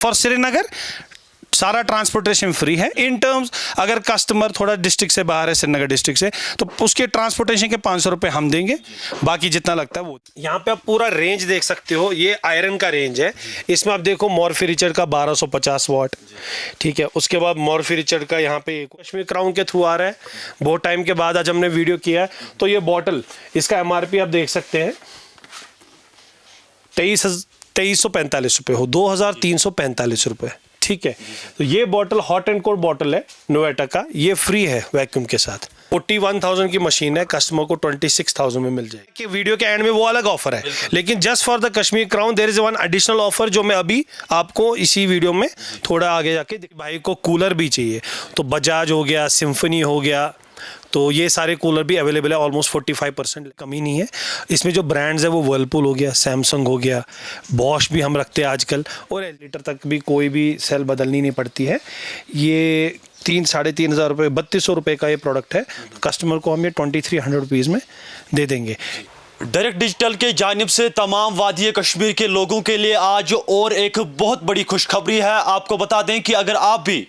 For Srinagar सारा transportation free है। In terms अगर कस्टमर थोड़ा डिस्ट्रिक्ट से बाहर है, श्रीनगर डिस्ट्रिक्ट से, तो उसके ट्रांसपोर्टेशन के 500 रुपये हम देंगे, बाकी जितना लगता है वो। यहाँ पे आप पूरा रेंज देख सकते हो, ये आयरन का रेंज है। इसमें आप देखो मॉर्फी रिचर्ड का 1250 वाट, ठीक है। उसके बाद मॉर्फी रिचर्ड का यहाँ पे कश्मीर क्राउन के थ्रू आ रहा है, बहुत टाइम के बाद आज हमने वीडियो किया है। तो ये बॉटल, इसका MRP आप देख सकते हैं 2345 रुपये हो, 2345 रुपये, ठीक है। तो ये bottle hot and cold bottle है नोएटा का, ये फ्री है वैक्यूम के साथ। 41,000 की मशीन है, कस्टमर को 26,000 में मिल जाएगी। कि वीडियो के एंड में वो अलग ऑफर है, लेकिन just for the Kashmir crown there is one additional offer जो मैं अभी आपको इसी वीडियो में थोड़ा आगे जाके। भाई को कूलर भी चाहिए तो बजाज हो गया, सिम्फनी हो गया, तो ये सारे कूलर भी अवेलेबल है। ऑलमोस्ट 45% कमी नहीं है। इसमें जो ब्रांड्स है वो वर्लपूल हो गया, सैमसंग हो गया, बॉश भी हम रखते हैं आजकल, और 1 लीटर तक भी कोई भी सेल बदलनी नहीं पड़ती है। ये 3-3,500 रुपये, 3200 रुपये का ये प्रोडक्ट है। कस्टमर को हम ये 2300 रुपीज़ में दे देंगे। डायरेक्ट डिजिटल के जानिब से तमाम वादी कश्मीर के लोगों के लिए आज और एक बहुत बड़ी खुशखबरी है। आपको बता दें कि अगर आप भी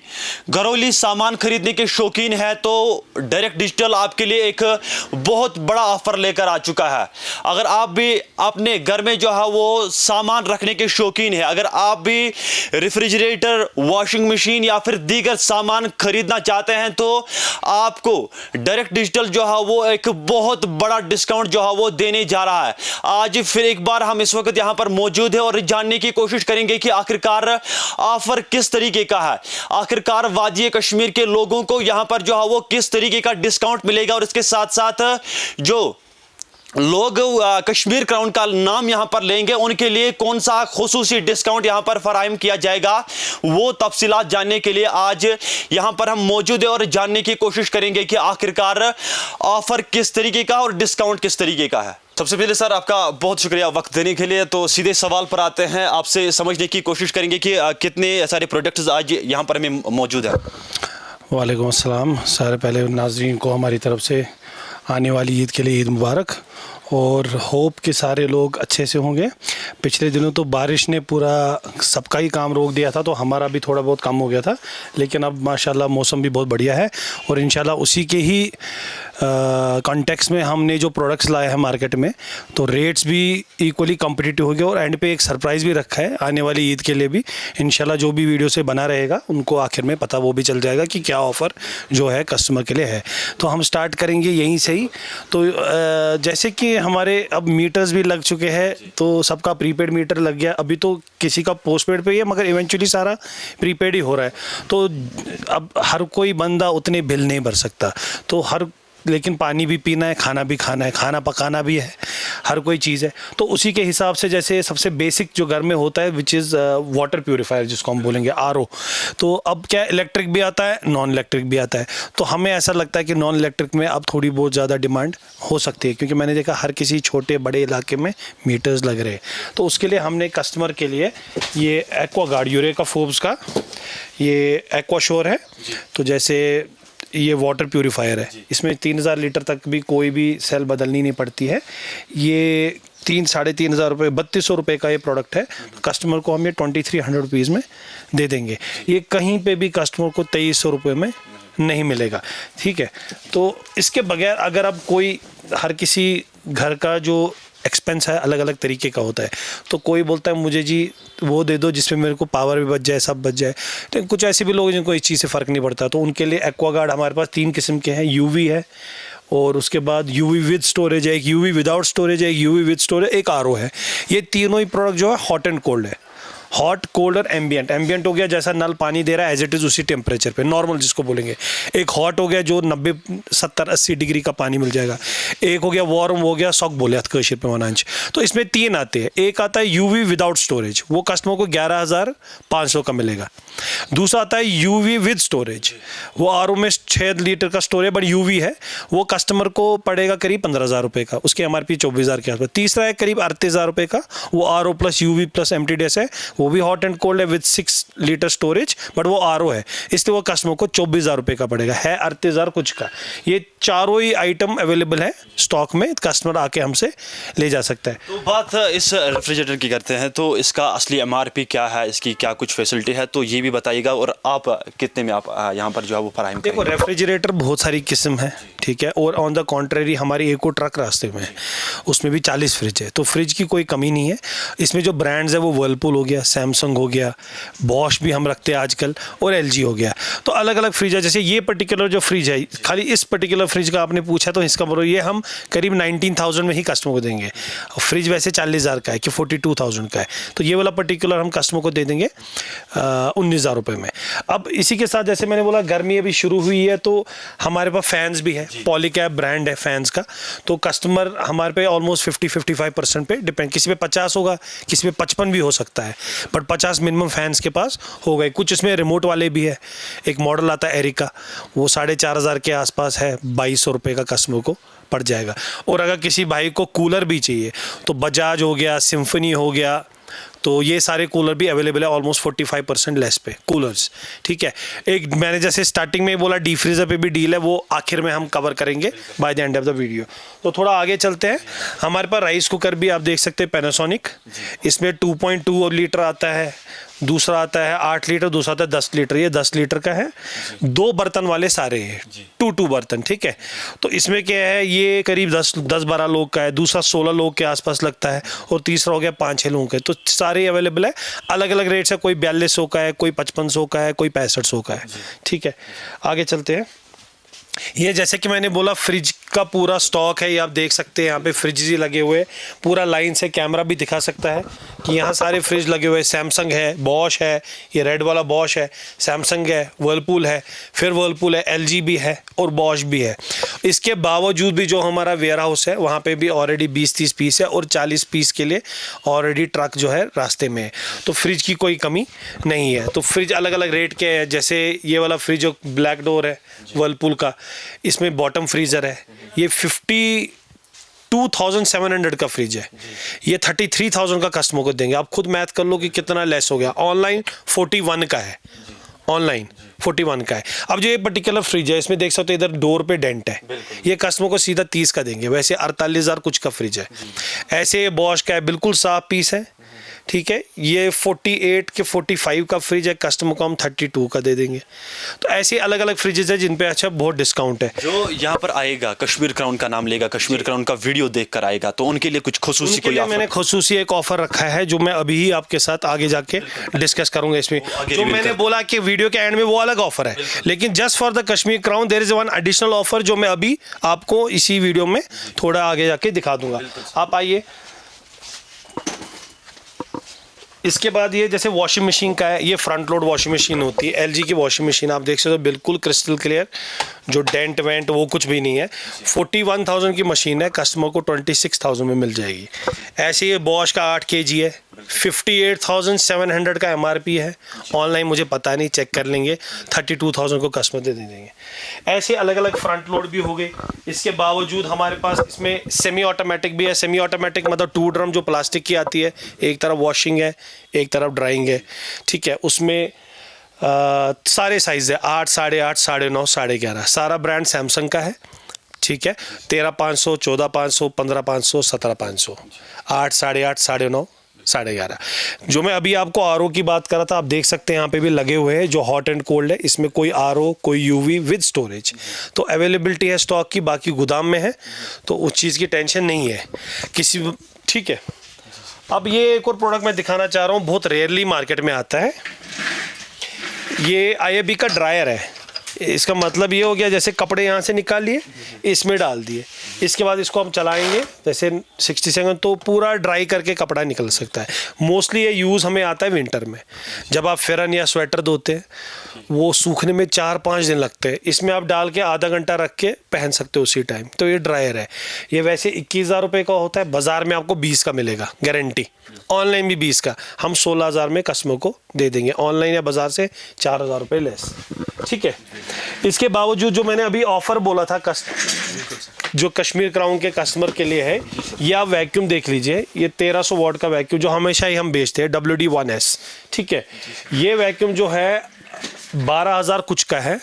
घरेलू सामान खरीदने के शौकीन हैं तो डायरेक्ट डिजिटल आपके लिए एक बहुत बड़ा ऑफर लेकर आ चुका है। अगर आप भी अपने घर में जो है वो सामान रखने के शौकीन है, अगर आप भी रेफ्रिजरेटर, वॉशिंग मशीन या फिर दीगर सामान खरीदना चाहते हैं, तो आपको डायरेक्ट डिजिटल जो है वो एक बहुत बड़ा डिस्काउंट जो है वो देने जा रहा है। आज फिर एक बार हम इस वक्त यहां पर मौजूद है और जानने की कोशिश करेंगे कि आखिरकार ऑफर किस तरीके का है, आखिरकार वादी कश्मीर के लोगों को यहां पर जो है वो किस तरीके का डिस्काउंट मिलेगा, और इसके साथ साथ जो लोग कश्मीर क्राउन का नाम यहां पर लेंगे उनके लिए कौन सा खुसूसी डिस्काउंट यहां पर फराहम किया जाएगा, वो तफसीलात जानने के लिए आज यहां पर हम मौजूद है और जानने की कोशिश करेंगे कि आखिरकार ऑफर किस तरीके का और डिस्काउंट किस तरीके का है। सबसे पहले सर आपका बहुत शुक्रिया वक्त देने के लिए। तो सीधे सवाल पर आते हैं, आपसे समझने की कोशिश करेंगे कि कितने सारे प्रोडक्ट्स आज यहाँ पर हमें मौजूद है। वालेकुम अस्सलाम। सारे पहले नाज़रीन को हमारी तरफ से आने वाली ईद के लिए ईद मुबारक, और होप कि सारे लोग अच्छे से होंगे। पिछले दिनों तो बारिश ने पूरा सबका ही काम रोक दिया था, तो हमारा भी थोड़ा बहुत कम हो गया था, लेकिन अब माशाल्लाह मौसम भी बहुत बढ़िया है, और इंशाल्लाह उसी के ही कॉन्टेक्स्ट में हमने जो प्रोडक्ट्स लाए हैं मार्केट में, तो रेट्स भी इक्वली कॉम्पिटिटिव हो गए, और एंड पे एक सरप्राइज़ भी रखा है आने वाली ईद के लिए भी। इंशाल्लाह जो भी वीडियो से बना रहेगा उनको आखिर में पता वो भी चल जाएगा कि क्या ऑफ़र जो है कस्टमर के लिए है। तो हम स्टार्ट करेंगे यहीं से ही। तो जैसे कि हमारे अब मीटर्स भी लग चुके हैं, तो सबका प्रीपेड मीटर लग गया। अभी तो किसी का पोस्टपेड पे ही है, मगर इवेंचुअली सारा प्रीपेड ही हो रहा है। तो अब हर कोई बंदा उतने बिल नहीं भर सकता, तो लेकिन पानी भी पीना है, खाना भी खाना है, खाना पकाना भी है, हर कोई चीज़ है। तो उसी के हिसाब से जैसे सबसे बेसिक जो घर में होता है विच इज़ वाटर प्यूरीफायर, जिसको हम बोलेंगे RO। तो अब क्या इलेक्ट्रिक भी आता है, नॉन इलेक्ट्रिक भी आता है। तो हमें ऐसा लगता है कि नॉन इलेक्ट्रिक में अब थोड़ी बहुत ज़्यादा डिमांड हो सकती है, क्योंकि मैंने देखा हर किसी छोटे बड़े इलाके में मीटर्स लग रहे हैं। तो उसके लिए हमने कस्टमर के लिए ये एक्वागार्ड यूरेका फोर्ब्स का ये एक्वाश्योर है। तो जैसे ये वाटर प्यूरीफायर है, इसमें 3000 लीटर तक भी कोई भी सेल बदलनी नहीं पड़ती है। ये 3-3,500 रुपये, 3200 रुपये का ये प्रोडक्ट है। कस्टमर को हम ये 2300 रुपीज़ में दे देंगे। ये कहीं पे भी कस्टमर को 2300 रुपये में नहीं मिलेगा, ठीक है। तो इसके बगैर अगर अब कोई, हर किसी घर का जो एक्सपेंस है अलग अलग तरीके का होता है, तो कोई बोलता है मुझे जी वो दे दो जिसमें मेरे को पावर भी बच जाए, सब बच जाए। तो कुछ ऐसे भी लोग हैं जिनको इस चीज़ से फ़र्क नहीं पड़ता, तो उनके लिए एक्वागार्ड हमारे पास 3 किस्म के हैं। UV है, और उसके बाद UV विद स्टोरेज है, एक UV विदाउट स्टोरेज है, एक UV विद स्टोरेज, एक RO है। ये तीनों ही प्रोडक्ट जो है हॉट एंड कोल्ड है। हॉट, कोल्ड और एम्बियंट। एम्बियंट हो गया जैसा नल पानी दे रहा है एज इट इज़ उसी टेम्परेचर पे, नॉर्मल जिसको बोलेंगे। एक हॉट हो गया जो 90, 70, 80 डिग्री का पानी मिल जाएगा। एक हो गया वार्म, हो गया सॉक बोले कशीर पे वनांच। तो इसमें 3 आते हैं। एक आता है UV विदाउट स्टोरेज, वो कस्टमर को 11,500 का मिलेगा। दूसरा आता है UV विद स्टोरेज, वो RO में 6 लीटर का स्टोरेज बट UV है, वो कस्टमर को पड़ेगा करीब 15,000 रुपये का, उसकी MRP 24,000 के आसपास। तीसरा है करीब 38,000 रुपये का, वो RO plus UV plus MTDS है, वो भी हॉट एंड कोल्ड है विद 6 लीटर स्टोरेज, बट वो आरओ है, इसलिए वो कस्टमर को 24,000 रुपये का पड़ेगा, है 38,000 कुछ का। ये चारों ही आइटम अवेलेबल है स्टॉक में, कस्टमर आके हमसे ले जा सकता है। तो बात इस रेफ्रिजरेटर की करते हैं, तो इसका असली एमआरपी क्या है, इसकी क्या कुछ फैसिलिटी है, तो ये भी बताइएगा, और आप कितने में आप यहाँ पर जो है वो फराहम देखो, रेफ्रिजरेटर बहुत सारी किस्म है, ठीक है, और ऑन द कॉन्ट्रेरी हमारी एक और ट्रक रास्ते में है, उसमें भी 40 फ्रिज है, तो फ्रिज की कोई कमी नहीं है। इसमें जो ब्रांड्स है वो वर्लपूल हो गया, सैमसंग हो गया, बॉश भी हम रखते हैं आजकल, और एलजी हो गया। तो अलग अलग फ्रिज है। जैसे ये पर्टिकुलर जो फ्रिज है, खाली इस पर्टिकुलर फ्रिज का आपने पूछा, तो इसका मतलब ये हम करीब 19,000 में ही कस्टमर को देंगे। फ्रिज वैसे 40,000 का है कि 42,000 का है, तो ये वाला पर्टिकुलर हम कस्टमर को दे देंगे 19,000 रुपये में। अब इसी के साथ जैसे मैंने बोला, गर्मी अभी शुरू हुई है, तो हमारे पास फैंस भी है, पॉलीकैब ब्रांड है फैंस का, तो कस्टमर हमारे पे ऑलमोस्ट 50-55% पे डिपेंड, किसी पे 50 होगा, किसी पे 55 भी हो सकता है, बट 50 मिनिमम फैंस के पास हो गए। कुछ इसमें रिमोट वाले भी है, एक मॉडल आता है एरिका, वो 4,500 के आसपास है, 2,200 रुपये का कस्टमर को पड़ जाएगा। और अगर किसी भाई को कूलर भी चाहिए तो बजाज हो गया, सिम्फनी हो गया, तो ये सारे कूलर भी अवेलेबल है ऑलमोस्ट 45% लेस पे कूलर्स, ठीक है। एक मैंने जैसे स्टार्टिंग में बोला डी फ्रीजर पे भी डील है, वो आखिर में हम कवर करेंगे by the end of the video. तो थोड़ा आगे चलते हैं। हमारे पास राइस कुकर भी आप देख सकते हैं पैनासोनिक, इसमें 2.2 लीटर आता है, दूसरा आता है 8 लीटर, दूसरा आता है 10 लीटर। ये 10 लीटर का है, 2 बर्तन वाले सारे हैं, 2 बर्तन, ठीक है। तो इसमें क्या है, ये करीब 10-12 लोग का है, दूसरा 16 लोग के आसपास लगता है, और तीसरा हो गया 5-6 लोगों का। तो सारे अवेलेबल है, अलग अलग रेट्स है, कोई 4200 का है, कोई 5500 का है, कोई 6500 का है, ठीक है। आगे चलते हैं। ये जैसे कि मैंने बोला, फ्रिज का पूरा स्टॉक है, ये आप देख सकते हैं, यहाँ पे फ्रिज ही लगे हुए, पूरा लाइन से कैमरा भी दिखा सकता है कि यहाँ सारे फ्रिज लगे हुए हैं। सैमसंग है, बॉश है, ये रेड वाला बॉश है, सैमसंग है, वर्लपूल है, फिर वर्लपूल है, एलजी भी है और बॉश भी है। इसके बावजूद भी जो हमारा वेयर हाउस है, वहाँ पे भी ऑलरेडी 20-30 पीस है, और 40 पीस के लिए ऑलरेडी ट्रक जो है रास्ते में है, तो फ्रिज की कोई कमी नहीं है। तो फ्रिज अलग अलग रेट के हैं, जैसे ये वाला फ्रिज जो ब्लैक डोर है वर्लपूल का, इसमें बॉटम फ्रीजर है, ये 52,700 का फ्रिज है, ये 33,000 का कस्टमर को देंगे। आप खुद मैथ कर लो कि कितना लेस हो गया। ऑनलाइन 41 का है, ऑनलाइन 41 का है। अब जो ये पर्टिकुलर फ्रिज है, इसमें देख सकते हो इधर डोर पे डेंट है, ये कस्टमर को सीधा 30 का देंगे, वैसे 48,000 कुछ का फ्रिज है। ऐसे ये बॉश का है, बिल्कुल साफ पीस है, ठीक है। ये 48 के 45 का फ्रिज है, कस्टमर को हम 32 का दे देंगे। तो ऐसे अलग अलग फ्रिजेज है जिन पे अच्छा बहुत डिस्काउंट है। जो यहाँ पर आएगा, कश्मीर क्राउन का नाम लेगा, कश्मीर क्राउन का वीडियो देखकर आएगा, तो उनके लिए कुछ खुसूसी कोई ऑफर? मैंने खुसूसी एक ऑफर रखा है, जो मैं अभी ही आपके साथ आगे जाके डिस्कस करूंगा। इसमें जो मैंने बोला कि वीडियो के एंड में वो अलग ऑफर है, लेकिन just for the Kashmir crown there is one additional offer, जो मैं अभी आपको इसी वीडियो में थोड़ा आगे जाके दिखा दूंगा। आप आइए। इसके बाद ये जैसे वॉशिंग मशीन का है, ये फ्रंट लोड वॉशिंग मशीन होती है, एलजी की वॉशिंग मशीन आप देख सकते हो, बिल्कुल क्रिस्टल क्लियर, जो डेंट वेंट वो कुछ भी नहीं है। 41,000 की मशीन है, कस्टमर को 26,000 में मिल जाएगी। ऐसे ये बॉश का 8 kg है, 58,700 का एमआरपी है। ऑनलाइन मुझे पता नहीं, चेक कर लेंगे, 32,000 को कस्टमर दे देंगे। ऐसे अलग अलग फ्रंट लोड भी हो गए। इसके बावजूद हमारे पास इसमें सेमी ऑटोमेटिक भी है। सेमी ऑटोमेटिक मतलब 2 ड्रम जो प्लास्टिक की आती है, एक तरफ वॉशिंग है, एक तरफ ड्राइंग है, ठीक है। उसमें सारे साइज है, 8, 8.5, 9.5, 11.5। सारा ब्रांड सैमसंग का है, ठीक है। 13,500, 14,500, 15,500, 17,500, 8, 8.5, 9.5, 11.5। जो मैं अभी आपको आरओ की बात कर रहा था, आप देख सकते हैं यहाँ पे भी लगे हुए हैं, जो हॉट एंड कोल्ड है। इसमें कोई आरओ, कोई यूवी विद स्टोरेज, तो अवेलेबिलिटी है स्टॉक की, बाकी गोदाम में है, तो उस चीज़ की टेंशन नहीं है किसी, ठीक है। अब ये एक और प्रोडक्ट मैं दिखाना चाह रहा हूँ, बहुत रेयरली मार्केट में आता है। ये IAB का ड्रायर है। इसका मतलब ये हो गया, जैसे कपड़े यहाँ से निकाल लिए, इसमें डाल दिए, इसके बाद इसको हम चलाएंगे जैसे 60 सेकंड, तो पूरा ड्राई करके कपड़ा निकल सकता है। मोस्टली ये यूज़ हमें आता है विंटर में, जब आप फेरन या स्वेटर धोते हैं, वो सूखने में 4-5 दिन लगते हैं। इसमें आप डाल के आधा घंटा रख के पहन सकते हो उसी टाइम। तो ये ड्रायर है, ये वैसे 21,000 रुपये का होता है, बाज़ार में आपको 20 का मिलेगा गारंटी, ऑनलाइन भी 20 का, हम 16,000 में कस्टमर को दे देंगे, ऑनलाइन या बाज़ार से 4,000 रुपये लेस, ठीक है। इसके बावजूद जो मैंने अभी ऑफ़र बोला था जो कश्मीर क्राउन के कस्टमर के लिए है, ये आप वैक्यूम देख लीजिए। ये 1300 वॉट का वैक्यूम जो हमेशा ही हम बेचते हैं, WD-1S, ठीक है। ये वैक्यूम जो है 12,000 कुछ का है,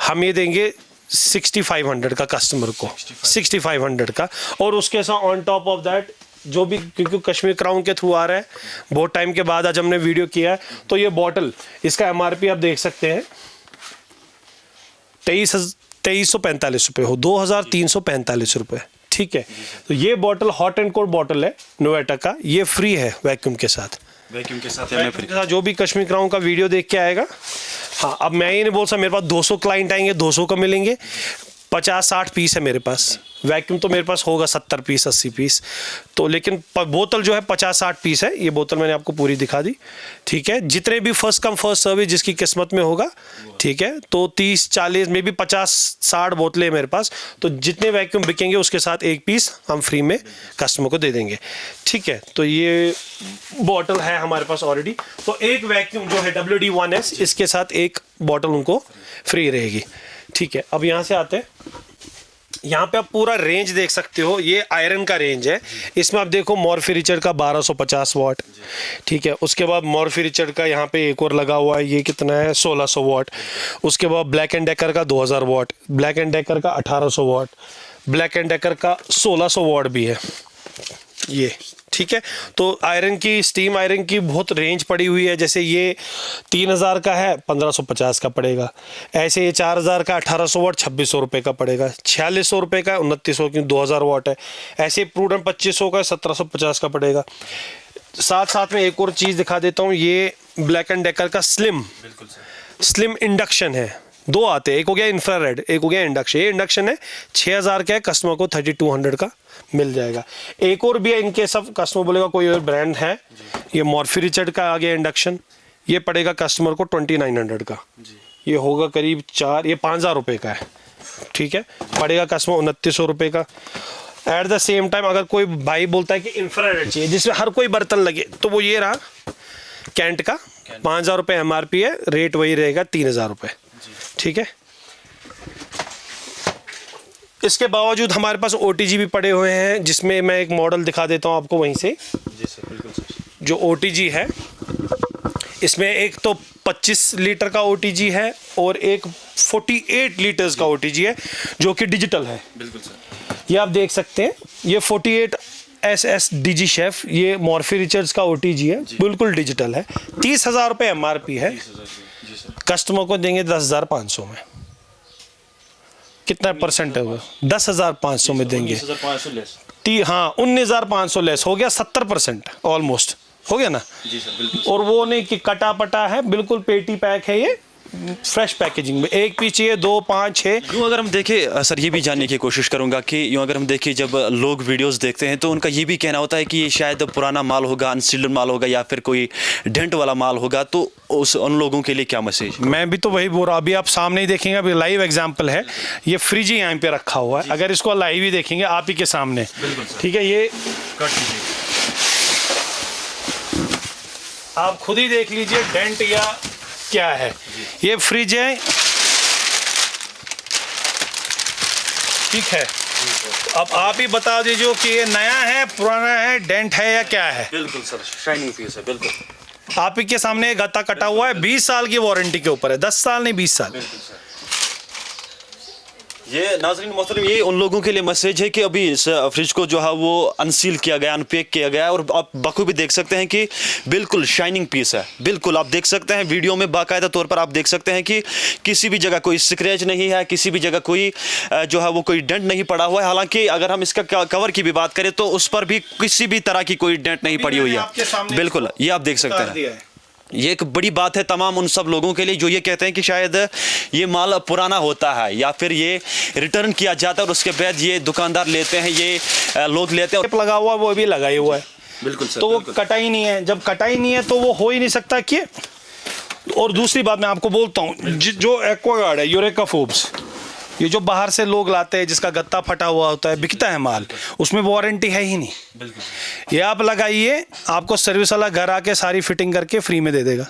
हम ये देंगे 6500 का कस्टमर को, 6500 का। और उसके साथ ऑन टॉप ऑफ दैट जो भी, क्योंकि कश्मीर क्राउन के थ्रू आ रहा है, बहुत टाइम के बाद आज हमने वीडियो किया है, तो ये बॉटल, इसका MRP आप देख सकते हैं 2345 रुपये हो, 2345 रुपये, ठीक है। तो ये bottle hot and cold bottle है नोवेटा का, ये फ्री है वैक्यूम के साथ। वैक्यूम के साथ जो भी कश्मीर क्राउन का वीडियो देख के आएगा, हाँ, अब मैं ये नहीं बोल सकता मेरे पास 200 क्लाइंट आएंगे 200 का मिलेंगे, 50-60 पीस है मेरे पास। वैक्यूम तो मेरे पास होगा 70 पीस 80 पीस, तो लेकिन बोतल जो है 50-60 पीस है। ये बोतल मैंने आपको पूरी दिखा दी, ठीक है। जितने भी फर्स्ट कम फर्स्ट सर्विस जिसकी किस्मत में होगा, ठीक है, तो 30-40 में भी 50-60 बोतलें मेरे पास, तो जितने वैक्यूम बिकेंगे उसके साथ एक पीस हम फ्री में कस्टमर को दे देंगे, ठीक है। तो ये बॉटल है हमारे पास ऑलरेडी, तो एक वैक्यूम जो है WD-1S, इसके साथ एक बॉटल उनको फ्री रहेगी, ठीक है। अब यहाँ से आते हैं, यहाँ पे आप पूरा रेंज देख सकते हो, ये आयरन का रेंज है। इसमें आप देखो मॉर्फी रिचर्ड का 1250 वॉट, ठीक है। उसके बाद मॉर्फी रिचर्ड का यहाँ पे एक और लगा हुआ है, ये कितना है 1600 वॉट। उसके बाद ब्लैक एंड डेकर का 2000 वॉट, ब्लैक एंड डेकर का 1800 वॉट, ब्लैक एंड डेकर का 1600 वॉट भी है ये, ठीक है। तो आयरन की, स्टीम आयरन की बहुत रेंज पड़ी हुई है। जैसे ये 3000 का है 1550 का पड़ेगा, ऐसे ये 4000 का 1800 वॉट 2600 रुपये का पड़ेगा, 4600 रुपये का 2900 की 2000 वॉट है, ऐसे प्रूडेंट 2500 का 1750 का पड़ेगा। साथ साथ में एक और चीज़ दिखा देता हूँ, ये ब्लैक एंड डेकर का स्लिम इंडक्शन है। दो आते हैं, एक हो गया इंफ्रारेड, एक हो गया इंडक्शन। ये इंडक्शन है 6000 का है, कस्टमर को 3200 का मिल जाएगा। एक और भी है इनके, सब कस्टमर बोलेगा कोई और ब्रांड है, ये मॉर्फी रिचर्ड का आ गया इंडक्शन, ये पड़ेगा कस्टमर को 2900 का, ये होगा करीब 4, ये 5000 रुपये का है, ठीक है, पड़ेगा कस्टमर 2900 रुपये का। एट द सेम टाइम अगर कोई भाई बोलता है कि इंफ्रारेड चाहिए जिसमें हर कोई बर्तन लगे, तो वो ये रहा कैंट का, 5000 रुपये MRP है, रेट वही रहेगा 3000 रुपये, ठीक है। इसके बावजूद हमारे पास OTG भी पड़े हुए हैं, जिसमें मैं एक मॉडल दिखा देता हूं आपको वहीं से। जी सर, बिल्कुल सर। जो OTG है, इसमें एक तो 25 लीटर का OTG है और एक 48 लीटर्स का OTG है, जो कि डिजिटल है। बिल्कुल सर, ये आप देख सकते हैं, ये 48 SS DG शेफ, ये मॉर्फी रिचर्ड्स का OTG है, बिल्कुल डिजिटल है। 30,000 रुपये MRP है, कस्टमर को देंगे 10,500 में। कितना परसेंट है वो? 10,500 में देंगे। 19,500 लेस हो गया, 70% ऑलमोस्ट हो गया ना। जी सर, बिल्कुल। और वो नहीं कि कटा पटा है, बिल्कुल पेटी पैक है, ये फ्रेश पैकेजिंग में। एक पीस चाहिए 2, 5, 6। यूँ अगर हम देखें सर, ये भी जानने की कोशिश करूंगा कि यूँ अगर हम देखें, जब लोग वीडियोस देखते हैं तो उनका ये भी कहना होता है कि ये शायद पुराना माल होगा, अनसील्ड माल होगा, या फिर कोई डेंट वाला माल होगा, तो उन लोगों के लिए क्या मैसेज? मैं भी तो वही बोल रहा हूँ, अभी आप सामने ही देखेंगे, अभी लाइव एग्जांपल है, ये फ्रिज ही यहाँ पे रखा हुआ है, अगर इसको लाइव ही देखेंगे आप ही के सामने, ठीक है, ये आप खुद ही देख लीजिए डेंट या क्या है। ये फ्रिज है, ठीक है, अब आप ही बता दीजिए कि ये नया है, पुराना है, डेंट है या क्या है। बिल्कुल सर, शाइनिंग पीस है, बिल्कुल। आप ही के सामने गत्ता कटा हुआ है, 20 साल की वारंटी के ऊपर है, 10 साल नहीं 20 साल। ये नाज़रीन मोहतरम, ये उन लोगों के लिए मैसेज है कि अभी इस फ्रिज को जो है वो अनसील किया गया, अनपैक किया गया है, और आप बखूबी देख सकते हैं कि बिल्कुल शाइनिंग पीस है। बिल्कुल आप देख सकते हैं वीडियो में, बाकायदा तौर पर आप देख सकते हैं कि किसी भी जगह कोई स्क्रैच नहीं है, किसी भी जगह कोई जो है वो कोई डेंट नहीं पड़ा हुआ है। हालांकि अगर हम इसका कवर की भी बात करें तो उस पर भी किसी भी तरह की कोई डेंट नहीं पड़ी हुई है। बिल्कुल, ये आप देख सकते हैं। ये एक बड़ी बात है तमाम उन सब लोगों के लिए जो ये कहते हैं कि शायद ये माल पुराना होता है या फिर ये रिटर्न किया जाता है और उसके बाद ये दुकानदार लेते हैं, ये लोग लेते हैं। लगा हुआ वो भी लगाया हुआ है, बिल्कुल सर, तो वो कटा ही नहीं है। जब कटा ही नहीं है तो वो हो ही नहीं सकता कि। और दूसरी बात मैं आपको बोलता हूँ, जो एक्वागार्ड है, यूरेका फोर्ब्स, ये जो बाहर से लोग लाते हैं, जिसका गत्ता फटा हुआ होता है, बिकता है माल, उसमें वारंटी है ही नहीं। ये आप लगाइए, आपको सर्विस वाला घर आके सारी फिटिंग करके फ्री में दे देगा।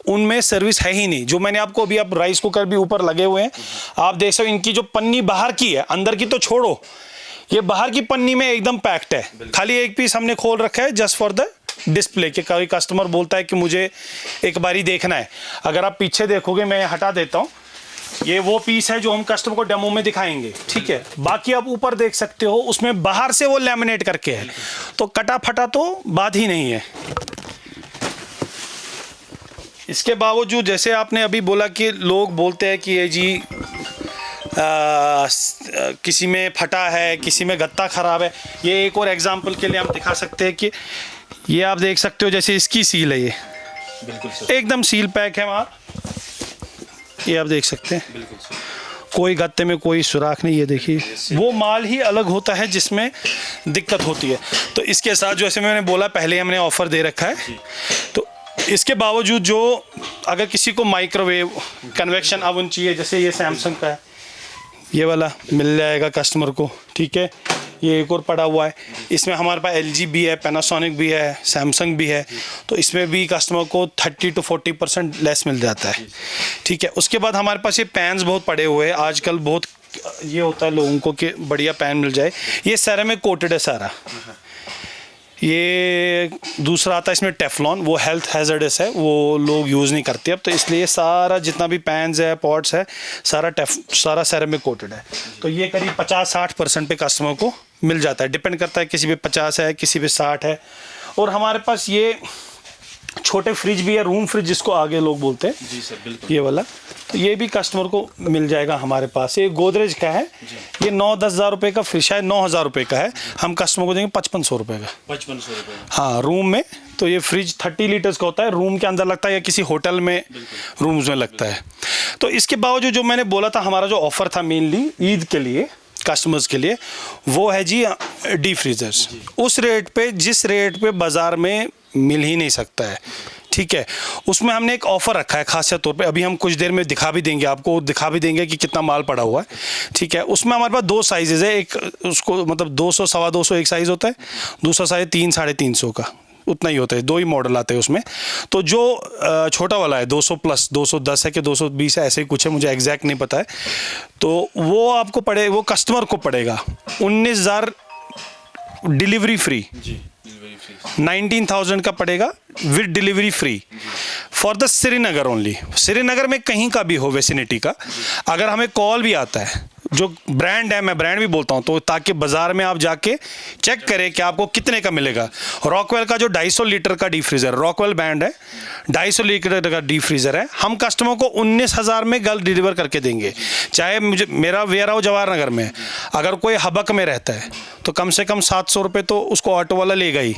उनमें सर्विस है ही नहीं। जो मैंने आपको अभी, आप राइस कुकर भी ऊपर लगे हुए हैं, आप देख सकते हो, इनकी जो पन्नी बाहर की है, अंदर की तो छोड़ो, ये बाहर की पन्नी में एकदम पैक्ड है, खाली एक पीस हमने खोल रखा है जस्ट फॉर द डिस्प्ले के। कोई कस्टमर बोलता है कि मुझे एक बारी देखना है, अगर आप पीछे देखोगे, मैं हटा देता हूँ, ये वो पीस है जो हम कस्टमर को डेमो में दिखाएंगे, ठीक है। बाकी आप ऊपर देख सकते हो, उसमें बाहर से वो लैमिनेट करके है, तो कटा फटा तो बात ही नहीं है। इसके बावजूद जैसे आपने अभी बोला कि लोग बोलते हैं कि ये जी किसी में फटा है, किसी में गत्ता ख़राब है। ये एक और एग्जांपल के लिए हम दिखा सकते हैं कि ये आप देख सकते हो, जैसे इसकी सील है, ये बिल्कुल एकदम सील पैक है वहाँ, ये आप देख सकते हैं, बिल्कुल सर। कोई गत्ते में कोई सुराख नहीं। ये देखिए, वो माल ही अलग होता है जिसमें दिक्कत होती है। तो इसके साथ जैसे मैंने बोला पहले हमने ऑफ़र दे रखा है, तो इसके बावजूद जो अगर किसी को माइक्रोवेव कन्वेक्शन ओवन चाहिए, जैसे ये सैमसंग का है, ये वाला मिल जाएगा कस्टमर को, ठीक है। ये एक और पड़ा हुआ है, इसमें हमारे पास LG भी है, पैनासोनिक भी है, सैमसंग भी है, तो इसमें भी कस्टमर को 30 to 40% लेस मिल जाता है, ठीक है। उसके बाद हमारे पास ये पैन्स बहुत पड़े हुए हैं, आजकल बहुत ये होता है लोगों को कि बढ़िया पैन मिल जाए। ये सेरामिक कोटेड है सारा। ये दूसरा आता है इसमें टेफ्लॉन, वो हेल्थ हैजर्डस है, वो लोग यूज़ नहीं करते अब, तो इसलिए सारा जितना भी पैन्स है, पॉट्स है, सारा सेरामिक कोटेड है। तो ये करीब 50-60% पे कस्टमर को मिल जाता है, डिपेंड करता है, किसी पे 50 है, किसी पे 60 है। और हमारे पास ये छोटे फ्रिज भी है, रूम फ्रिज जिसको आगे लोग बोलते हैं, जी सर, बिल्कुल। ये वाला, तो ये भी कस्टमर को मिल जाएगा हमारे पास। ये गोदरेज का है, ये 9-10 हज़ार रुपये का फ्रिज है, 9,000 रुपये का है, हम कस्टमर को देंगे 5500 रुपये का। 5500 रुपये। हाँ, रूम में। तो ये फ्रिज 30 लीटर्स का होता है, रूम के अंदर लगता है या किसी होटल में रूम्स में लगता है। तो इसके बावजूद जो मैंने बोला था, हमारा जो ऑफ़र था मेनली ईद के लिए कस्टमर्स के लिए, वो है जी डीप फ्रीजर्स। उस रेट पे, जिस रेट पे बाज़ार में मिल ही नहीं सकता है, ठीक है। उसमें हमने एक ऑफ़र रखा है खासियत तौर पे, अभी हम कुछ देर में दिखा भी देंगे आपको, दिखा भी देंगे कि कितना माल पड़ा हुआ है, ठीक है। उसमें हमारे पास 2 साइज़ है, एक उसको मतलब 200, 225 एक साइज़ होता है, दूसरा साइज़ 300-350 का, उतना ही होता है, 2 ही मॉडल आते हैं उसमें। तो जो छोटा वाला है 200 प्लस 210 है कि 220 है, ऐसे ही कुछ है, मुझे एग्जैक्ट नहीं पता है। तो वो आपको पड़े, वो कस्टमर को पड़ेगा 19,000 डिलीवरी फ्री, 19,000 का पड़ेगा with delivery free for the Srinagar only. Srinagar में कहीं का भी हो वेसिनिटी का, अगर हमें कॉल भी आता है, जो ब्रांड है, मैं ब्रांड भी बोलता हूँ, तो ताकि बाज़ार में आप जाके चेक करें कि आपको कितने का मिलेगा। रॉकवेल का जो 250 लीटर का डीप फ्रीज़र, रॉकवेल ब्रांड है, 250 लीटर का डीप फ्रीज़र है, हम कस्टमर को 19,000 में गल डिलीवर करके देंगे। चाहे मुझे, मेरा वेयर हाउस जवाहर नगर में, अगर कोई हबक में रहता है तो कम से कम 700 रुपये तो उसको ऑटो वाला लेगा ही,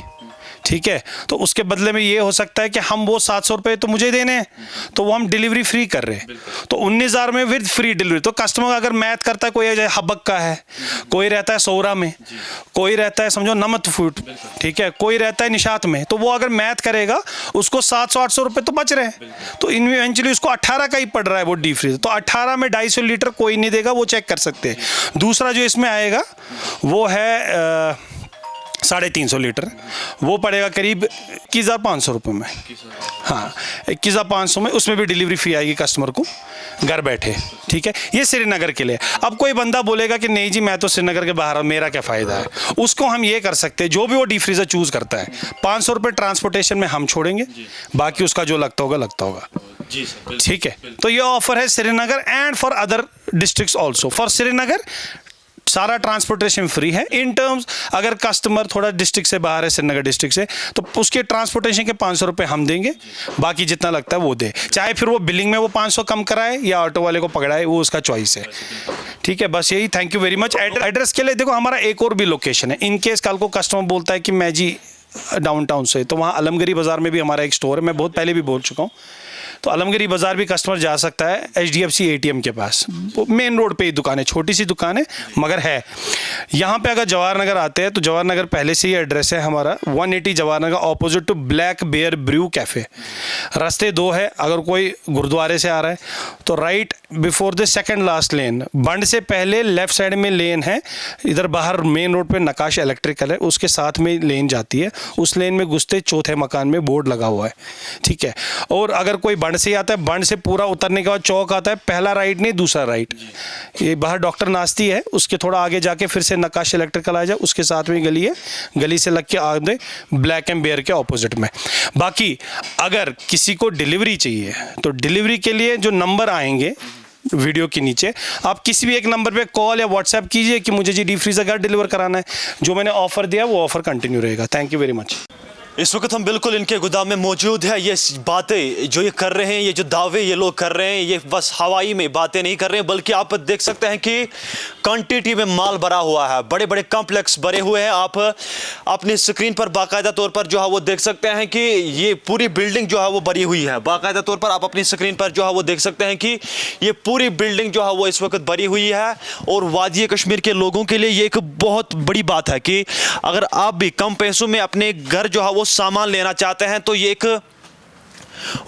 ठीक है। तो उसके बदले में ये हो सकता है कि हम वो 700 रुपये तो मुझे देने हैं, तो वो हम डिलीवरी फ्री कर रहे हैं, तो 19,000 में विद फ्री डिलीवरी। तो कस्टमर अगर मैथ करता है, कोई हबक का है, कोई रहता है सौरा में, कोई रहता है समझो नमत फूट, ठीक है, कोई रहता है निशात में, तो वो अगर मैथ करेगा उसको 700-800 रुपये तो बच रहे हैं, तो इवेंचुअली उसको 18 का ही पड़ रहा है वो डीप फ्रीज। तो 18 में 250 लीटर कोई नहीं देगा, वो चेक कर सकते हैं। दूसरा जो इसमें आएगा वो है 350 लीटर, वो पड़ेगा करीब 21,500 रुपये में। हाँ, 21,500 में, उसमें भी डिलीवरी फी आएगी कस्टमर को घर बैठे, ठीक है। ये श्रीनगर के लिए। अब कोई बंदा बोलेगा कि नहीं जी मैं तो श्रीनगर के बाहर हूँ, मेरा क्या फ़ायदा है, उसको हम ये कर सकते हैं, जो भी वो डीप फ्रीज़र चूज़ करता है 500 रुपये ट्रांसपोर्टेशन में हम छोड़ेंगे, बाकी उसका जो लगता होगा जी सर, ठीक है। तो ये ऑफर है Srinagar and for other districts also. For Srinagar सारा ट्रांसपोर्टेशन फ्री है। इन टर्म्स अगर कस्टमर थोड़ा डिस्ट्रिक्ट से बाहर है, श्रीनगर डिस्ट्रिक्ट से, तो उसके ट्रांसपोर्टेशन के 500 रुपये हम देंगे, बाकी जितना लगता है वो दे, चाहे फिर वो बिलिंग में वो 500 कम कराए या ऑटो वाले को पकड़ाए, वो उसका चॉइस है, ठीक है। बस यही, thank you very much. Address के लिए देखो, हमारा एक और भी लोकेशन है, इन केस कल को कस्टमर बोलता है कि मैं जी डाउनटाउन से, तो वहाँ अलमगरी बाज़ार में भी हमारा एक स्टोर है, मैं बहुत पहले भी बोल चुका हूँ। तो अलमगरी बाज़ार भी कस्टमर जा सकता है HDFC ATM के पास, मेन रोड पे ही दुकान है, छोटी सी दुकान है मगर है। यहाँ पे अगर जवाहर नगर आते हैं तो जवाहर नगर पहले से ही एड्रेस है हमारा 180 Jawahar Nagar, opposite to Black Bear Brew Cafe. रास्ते 2 है, अगर कोई गुरुद्वारे से आ रहा है तो right before the second last lane, bund से पहले लेफ्ट साइड में लेन है, इधर बाहर मेन रोड पे नकाश इलेक्ट्रिकल है, उसके साथ में लेन जाती है, उस लेन में घुसते चौथे मकान में बोर्ड लगा हुआ है, ठीक है। और अगर कोई कोई बंड से आता है, बंड से पूरा उतरने के बाद चौक आता है, पहला राइट नहीं दूसरा राइट। ये बाहर डॉक्टर नाश्ती है, उसके थोड़ा आगे जाके फिर से नक्काश इलेक्ट्रिकल आ जाए, उसके साथ में गली है, गली से लग के आगे ब्लैक एंड बेयर के ऑपोजिट में। बाकी अगर किसी को डिलीवरी चाहिए तो डिलीवरी के लिए जो नंबर आएंगे वीडियो के नीचे, आप किसी भी एक नंबर पे कॉल या व्हाट्सएप कीजिए कि मुझे जी डीप फ्रीजर घर डिलीवर कराना है। जो मैंने ऑफर दिया वो ऑफर कंटिन्यू रहेगा। Thank you very much. इस वक्त हम बिल्कुल इनके गोदाम में मौजूद है। ये बातें जो ये कर रहे हैं, ये जो दावे ये लोग कर रहे हैं, ये बस हवाई में बातें नहीं कर रहे हैं, बल्कि आप देख सकते हैं कि क्वांटिटी में माल भरा हुआ है, बड़े बड़े कॉम्प्लेक्स भरे हुए हैं। आप अपनी स्क्रीन पर बाकायदा तौर पर जो है वो देख सकते हैं कि ये पूरी बिल्डिंग जो है वो भरी हुई है। बाकायदा तौर पर आप अपनी स्क्रीन पर जो है वो देख सकते हैं कि ये पूरी बिल्डिंग जो है वो इस वक्त भरी हुई है। और वादी कश्मीर के लोगों के लिए ये एक बहुत बड़ी बात है कि अगर आप भी कम पैसों में अपने घर जो है वो सामान लेना चाहते हैं तो ये एक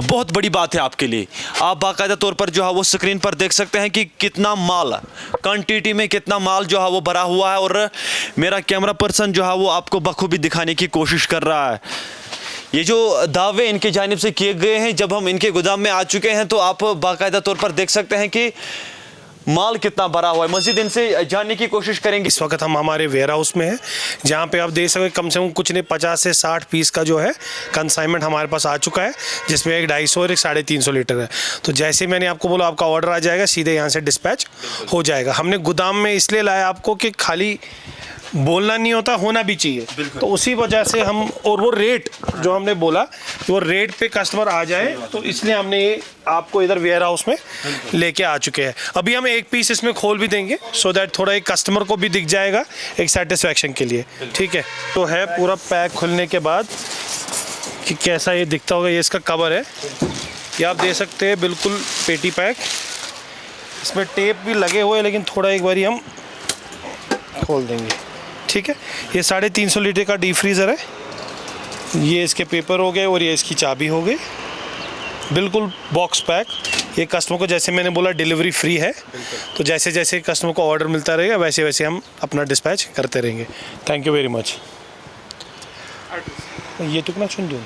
बहुत बड़ी बात है आपके लिए। आप बाकायदा तौर पर जो है वो स्क्रीन पर देख सकते हैं कि कितना माल, क्वांटिटी में कितना माल जो है वो भरा हुआ है। और मेरा कैमरा पर्सन जो है वो आपको बखूबी दिखाने की कोशिश कर रहा है। ये जो दावे इनकी जानिब से किए गए हैं, जब हम इनके गोदाम में आ चुके हैं तो आप बाकायदा तौर पर देख सकते हैं कि माल कितना भरा हुआ है। मज़ीद इनसे जानने की कोशिश करेंगे। इस वक्त हम हमारे वेयर हाउस में हैं, जहाँ पे आप देख सकते कम से कम कुछ नहीं 50 से 60 पीस का जो है कंसाइनमेंट हमारे पास आ चुका है, जिसमें एक 250 और एक 350 लीटर है। तो जैसे मैंने आपको बोला आपका ऑर्डर आ जाएगा, सीधे यहाँ से डिस्पैच हो जाएगा। हमने गोदाम में इसलिए लाया आपको कि खाली बोलना नहीं होता, होना भी चाहिए। तो उसी वजह से हम, और वो रेट जो हमने बोला वो रेट पे कस्टमर आ जाए, तो इसलिए हमने ये आपको इधर वेयर हाउस में लेके आ चुके हैं। अभी हम एक पीस इसमें खोल भी देंगे सो दैट थोड़ा एक कस्टमर को भी दिख जाएगा एक सेटिस्फेक्शन के लिए। ठीक है, तो है पूरा पैक खुलने के बाद कि कैसा ये दिखता होगा। ये इसका कवर है, ये आप दे सकते हैं बिल्कुल पेटी पैक। इसमें टेप भी लगे हुए हैं, लेकिन थोड़ा एक बारी हम खोल देंगे। ठीक है, ये 350 लीटर का डीप फ्रीज़र है। ये इसके पेपर हो गए और ये इसकी चाबी हो गई, बिल्कुल बॉक्स पैक। ये कस्टमर को, जैसे मैंने बोला, डिलीवरी फ्री है। तो जैसे जैसे कस्टमर को ऑर्डर मिलता रहेगा वैसे वैसे हम अपना डिस्पैच करते रहेंगे। Thank you very much. ये टुकना सुन दूँ।